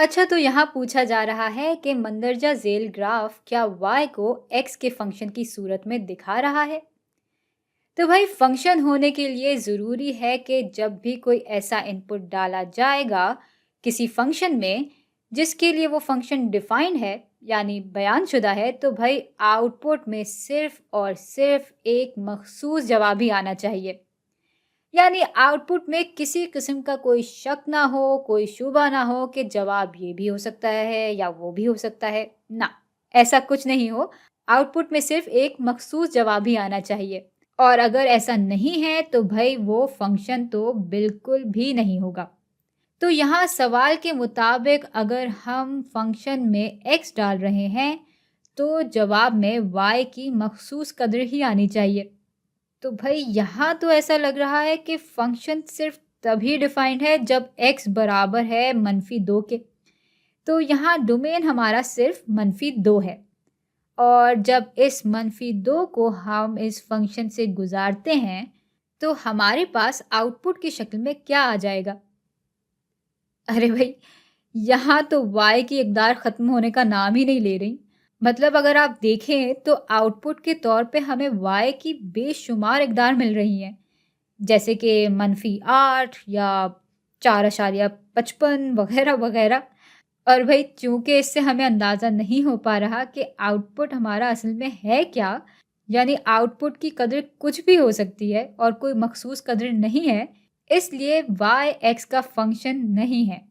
अच्छा, तो यहाँ पूछा जा रहा है कि मंदरजा झेल ग्राफ क्या y को x के फंक्शन की सूरत में दिखा रहा है। तो भाई, फंक्शन होने के लिए ज़रूरी है कि जब भी कोई ऐसा इनपुट डाला जाएगा किसी फंक्शन में जिसके लिए वो फंक्शन डिफाइंड है, यानी बयानशुदा है, तो भाई आउटपुट में सिर्फ और सिर्फ एक मखसूस जवाब ही आना चाहिए। यानी आउटपुट में किसी किस्म का कोई शक ना हो, कोई शुबा ना हो कि जवाब ये भी हो सकता है या वो भी हो सकता है। ना, ऐसा कुछ नहीं हो। आउटपुट में सिर्फ एक मखसूस जवाब ही आना चाहिए। और अगर ऐसा नहीं है तो भाई वो फंक्शन तो बिल्कुल भी नहीं होगा। तो यहाँ सवाल के मुताबिक अगर हम फंक्शन में x डाल रहे हैं तो जवाब में y की मखसूस कदर ही आनी चाहिए। तो भाई, यहाँ तो ऐसा लग रहा है कि फंक्शन सिर्फ तभी डिफाइंड है जब x बराबर है -2 के। तो यहाँ डोमेन हमारा सिर्फ -2 है। और जब इस -2 को हम इस फंक्शन से गुजारते हैं तो हमारे पास आउटपुट की शक्ल में क्या आ जाएगा? अरे भाई, यहाँ तो y की इकदार ख़त्म होने का नाम ही नहीं ले रही। मतलब अगर आप देखें तो आउटपुट के तौर पे हमें y की बेशुमार इकदार मिल रही हैं, जैसे कि -8 या 4.55 वगैरह वगैरह। और भाई, चूंकि इससे हमें अंदाज़ा नहीं हो पा रहा कि आउटपुट हमारा असल में है क्या, यानी आउटपुट की कदर कुछ भी हो सकती है और कोई मखसूस कदर नहीं है, इसलिए y x का फंक्शन नहीं है।